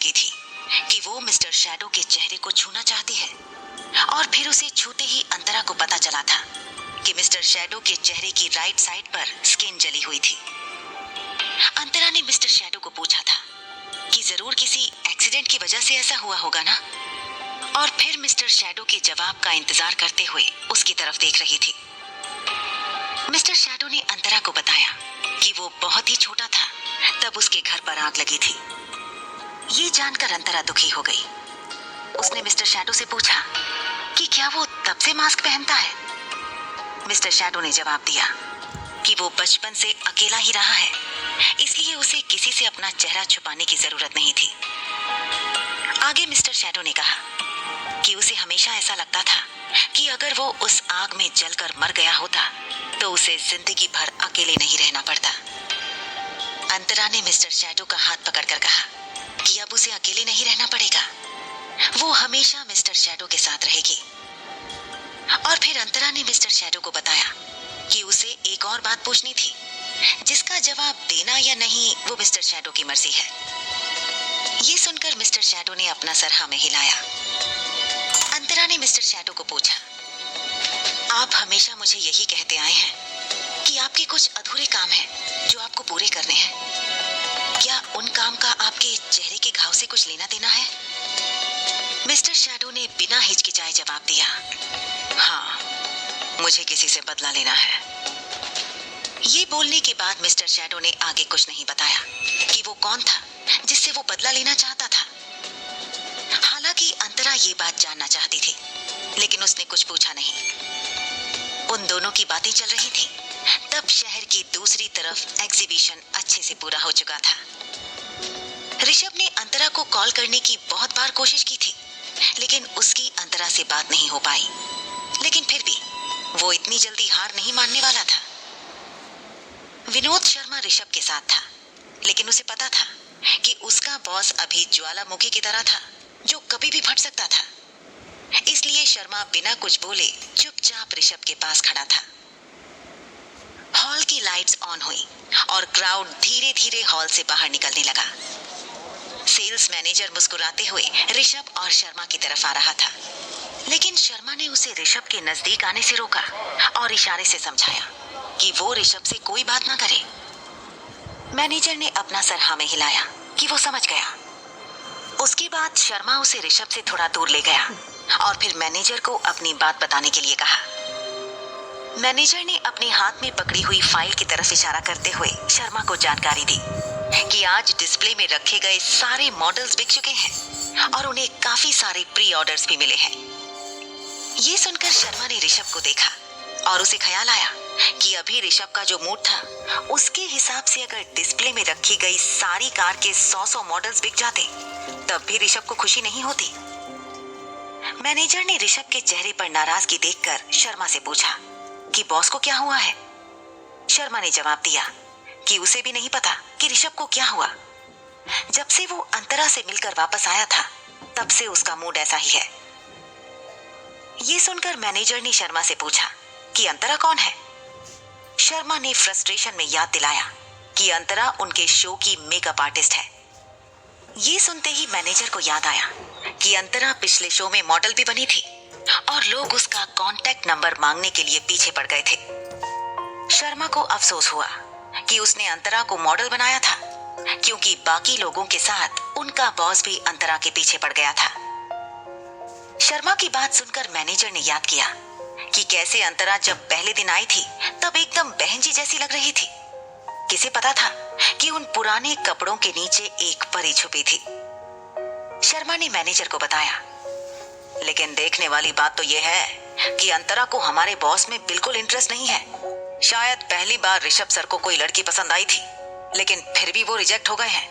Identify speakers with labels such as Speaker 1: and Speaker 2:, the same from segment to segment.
Speaker 1: चुकी थी कि वो मिस्टर शैडो के चेहरे को छूना चाहती है, और फिर उसे छूते ही अंतरा को पता चला था कि मिस्टर शैडो के चेहरे की राइट साइड पर स्किन जली हुई थी। अंतरा ने मिस्टर शैडो को पूछा था कि जरूर किसी एक्सीडेंट की वजह से ऐसा हुआ होगा ना, और फिर मिस्टर शैडो के जवाब का इंतजार करते हुए उसकी तरफ देख रही थी। मिस्टर शैडो ने अंतरा को बताया कि वो बहुत ही छोटा था तब उसके घर पर आग लगी थी। ये जानकर अंतरा दुखी हो गई। उसने मिस्टर शैडो से पूछा कि क्या वो तब से मास्क पहनता है। मिस्टर शैडो ने जवाब दिया कि वो बचपन से अकेला ही रहा है, इसलिए उसे किसी से अपना चेहरा छुपाने की जरूरत नहीं थी। आगे मिस्टर शैडो ने कहा कि उसे हमेशा ऐसा लगता था कि अगर वो उस आग में जलकर मर गया होता तो उसे जिंदगी भर अकेले नहीं रहना पड़ता। अंतरा ने मिस्टर शैडो का हाथ पकड़कर कहा कि अब उसे अकेले नहीं रहना पड़ेगा, वो हमेशा मिस्टर शैडो के साथ रहेगी। और फिर अंतरा ने मिस्टर शैडो को बताया कि उसे एक और बात पूछनी थी, जिसका जवाब देना या नहीं वो मिस्टर शैडो की मर्जी है। ये सुनकर मिस्टर शैडो ने अपना सर हाँ में हिलाया। अंतरा ने मिस्टर शैडो को पूछा, आप हमेशा मुझे यही कहते आए हैं कि आपके कुछ अधूरे काम हैं जो आपको पूरे करने हैं। क्या उन काम का आपके चेहरे के घाव से कुछ लेना देना है? मिस्टर शैडो ने बिना हिचकिचाए जवाब दिया, हाँ, मुझे किसी से बदला लेना है। ये बोलने के बाद मिस्टर शैडो ने आगे कुछ नहीं बताया कि वो कौन था जिससे वो बदला लेना चाहता था। हालांकि अंतरा ये बात जानना चाहती थी, लेकिन उसने कुछ पूछा नहीं। उन दोनों की बातें चल रही थी, तब शहर की दूसरी तरफ एग्जीबिशन अच्छे से पूरा हो चुका था। ऋषभ ने अंतरा को कॉल करने की बहुत बार कोशिश की थी, लेकिन उसकी अंतरा से बात नहीं हो पाई। लेकिन फिर भी वो इतनी जल्दी हार नहीं मानने वाला था। विनोद शर्मा ऋषभ के साथ था, लेकिन उसे पता था कि उसका बॉस अभी ज्वालामुखी की तरह था जो कभी भी फट सकता था। इसलिए शर्मा बिना कुछ बोले चुपचाप ऋषभ के पास खड़ा था। हॉल की लाइट्स ऑन हुई और क्राउड धीरे धीरे हॉल से बाहर निकलने लगा। सेल्स मैनेजर मुस्कुराते हुए ऋषभ और शर्मा की तरफ आ रहा था, लेकिन शर्मा ने उसे ऋषभ के नजदीक आने से रोका और इशारे से समझाया कि वो ऋषभ से कोई बात ना करे। मैनेजर ने अपना सर हाँ में हिलाया कि वो समझ गया। उसके बाद शर्मा उसे ऋषभ से थोड़ा दूर ले गया और फिर मैनेजर को अपनी बात बताने के लिए कहा। मैनेजर ने अपने हाथ में पकड़ी हुई फाइल की तरफ इशारा करते हुए शर्मा को जानकारी दी कि आज डिस्प्ले में रखे गए सारे मॉडल्स बिक चुके हैं और उन्हें काफी सारे प्री ऑर्डर्स भी मिले हैं। ये सुनकर शर्मा ने ऋषभ को देखा और उसे ख्याल आया कि अभी ऋषभ का जो मूड था, उसके हिसाब से अगर डिस्प्ले में रखी गई सारी कार के 100 मॉडल्स बिक जाते तब भी ऋषभ को खुशी नहीं होती। मैनेजर ने ऋषभ के चेहरे पर नाराजगी देखकर शर्मा से पूछा कि बॉस को क्या हुआ है। शर्मा ने जवाब दिया कि उसे भी नहीं पता कि ऋषभ को क्या हुआ। जब से वो अंतरा से मिलकर वापस आया था तब से उसका मूड ऐसा ही है। ये सुनकर मैनेजर ने शर्मा से पूछा कि अंतरा कौन है। शर्मा ने फ्रस्ट्रेशन में याद दिलाया कि अंतरा उनके शो की मेकअप आर्टिस्ट है। ये सुनते ही मैनेजर को याद आया कि अंतरा पिछले शो में मॉडल भी बनी थी और लोग उसका कांटेक्ट नंबर मांगने के लिए पीछे पड़ गए थे। शर्मा को अफसोस हुआ कि उसने अंतरा को मॉडल बनाया था, क्योंकि बाकी लोगों के साथ उनका बॉस भी अंतरा के पीछे पड़ गया था। शर्मा की बात सुनकर मैनेजर ने याद किया कि कैसे अंतरा जब पहले दिन आई थी तब एकदम बहन जी जैसी लग रही थी। किसे पता था कि उन पुराने कपड़ों के नीचे एक परी छुपी थी। शर्मा ने मैनेजर को बताया, लेकिन देखने वाली बात तो यह है कि अंतरा को हमारे बॉस में बिल्कुल इंटरेस्ट नहीं है। शायद पहली बार ऋषभ सर को कोई लड़की पसंद आई थी, लेकिन फिर भी वो रिजेक्ट हो गए हैं।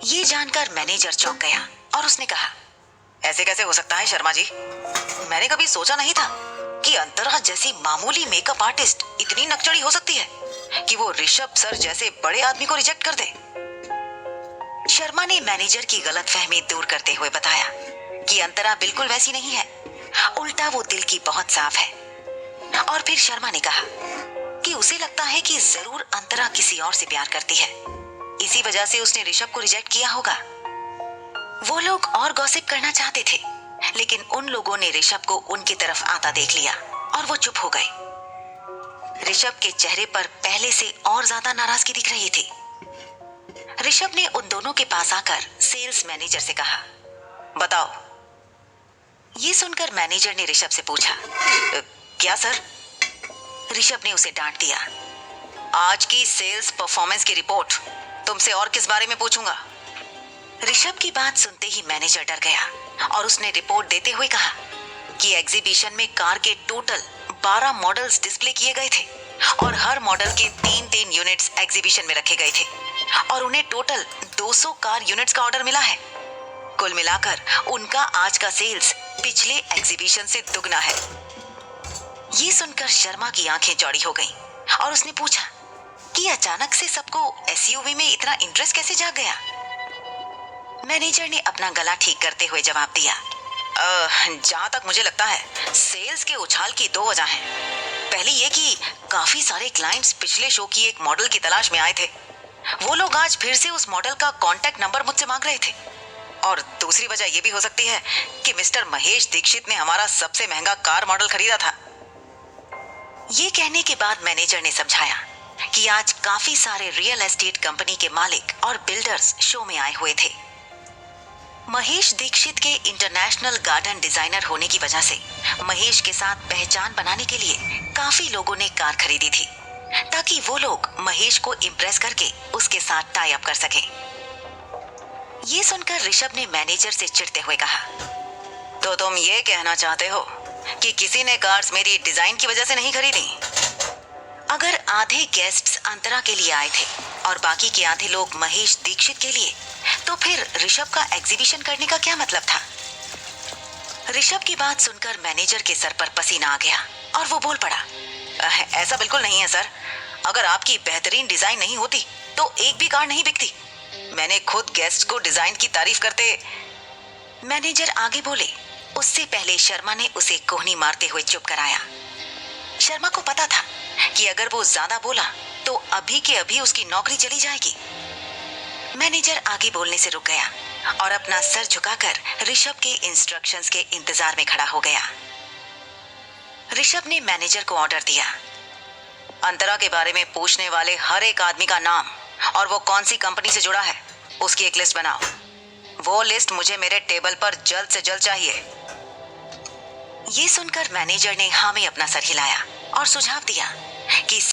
Speaker 1: ये जानकर मैनेजर चौंक गया और उसने कहा, ऐसे कैसे हो सकता है शर्मा जी? मैंने कभी सोचा नहीं था कि अंतरा जैसी मामूली मेकअप आर्टिस्ट इतनी नकचड़ी हो सकती है कि वो ऋषभ सर जैसे बड़े आदमी को रिजेक्ट कर दे। शर्मा ने मैनेजर की गलतफहमी दूर करते हुए बताया कि अंतरा बिल्कुल वैसी नहीं है, उल्टा वो दिल की बहुत साफ है। और फिर शर्मा ने कहा कि उसे लगता है कि जरूर अंतरा किसी और से प्यार करती है, इसी वजह से उसने ऋषभ को रिजेक्ट किया होगा। वो लोग और गॉसिप करना चाहते थे, लेकिन उन लोगों ने ऋषभ को उनकी तरफ आता देख लिया और वो चुप हो गए। ऋषभ के चेहरे पर पहले से और ज्यादा नाराजगी दिख रही थी। ऋषभ ने उन दोनों के पास आकर सेल्स मैनेजर से कहा, बताओ। ये सुनकर मैनेजर ने ऋषभ से पूछा, क्या सर? ऋषभ ने उसे डांट दिया, आज की सेल्स परफॉर्मेंस की रिपोर्ट तुमसे और किस बारे में पूछूंगा? ऋषभ की बात सुनते ही मैनेजर डर गया और उसने रिपोर्ट देते हुए कहा कि एग्जीबिशन में कार के टोटल 12 मॉडल्स डिस्प्ले किए गए थे और हर मॉडल के 3-3 यूनिट्स एग्जीबिशन में रखे गए थे और उन्हें टोटल 200 कार यूनिट्स का ऑर्डर मिला है। कुल मिलाकर उनका आज का सेल्स पिछले एग्जीबिशन से दुगना है। ये सुनकर शर्मा की आंखें चौड़ी हो गईं और उसने पूछा कि अचानक से सबको एसयूवी में इतना इंटरेस्ट कैसे जाग गया? मैनेजर ने अपना गला ठीक करते हुए जवाब दिया, जहां तक मुझे लगता है सेल्स के उछाल की 2 वजह हैं। पहली ये कि काफी सारे क्लाइंट्स पिछले शो की एक मॉडल की तलाश में आए थे। वो लोग आज फिर से उस मॉडल का कांटेक्ट नंबर मुझसे मांग रहे थे। और दूसरी वजह यह भी हो सकती है कि मिस्टर महेश दीक्षित ने हमारा सबसे महंगा कार मॉडल खरीदा था। ये कहने के बाद मैनेजर ने समझाया कि आज काफी सारे रियल एस्टेट कंपनी के मालिक और बिल्डर्स शो में आए हुए थे। महेश दीक्षित के इंटरनेशनल गार्डन डिजाइनर होने की वजह से महेश के साथ पहचान बनाने के लिए काफी लोगों ने कार खरीदी थी, ताकि वो लोग महेश को इम्प्रेस करके उसके साथ टाई अप कर सकें। ये सुनकर ऋषभ ने मैनेजर से चिढ़ते हुए कहा, तो तुम ये कहना चाहते हो कि किसी ने कार्स मेरी डिजाइन की वजह से नहीं खरीदी? अगर आधे गेस्ट्स अंतरा के लिए आए थे और बाकी के आधे लोग महेश दीक्षित के लिए, तो फिर ऋषभ का एग्जीबिशन करने का क्या मतलब था? ऋषभ की बात सुनकर मैनेजर के सर पर पसीना आ गया और वो बोल पड़ा, ऐसा बिल्कुल नहीं है सर। अगर आपकी बेहतरीन डिजाइन नहीं होती तो एक भी कार नहीं बिकती। मैंने खुद गेस्ट को डिजाइन की तारीफ करते। मैनेजर आगे बोले, उससे पहले शर्मा ने उसे कोहनी मारते हुए चुप कराया। शर्मा को पता था कि अगर वो ज्यादा बोला तो अभी के अभी उसकी नौकरी चली जाएगी। मैनेजर आगे बोलने से रुक गया और अपना सर झुकाकर ऋषभ के इंस्ट्रक्शंस के इंतजार में खड़ा हो गया। ऋषभ ने मैनेजर को ऑर्डर दिया, अंतरा के बारे में पूछने वाले हर एक आदमी का नाम और वो कौन सी कंपनी से जुड़ा है उसकी एक लिस्ट बनाओ। वो लिस्ट मुझे मेरे टेबल पर जल्द से जल्द चाहिए। ये सुनकर मैनेजर ने हाँ में अपना सर हिलाया और सुझाव दिया कि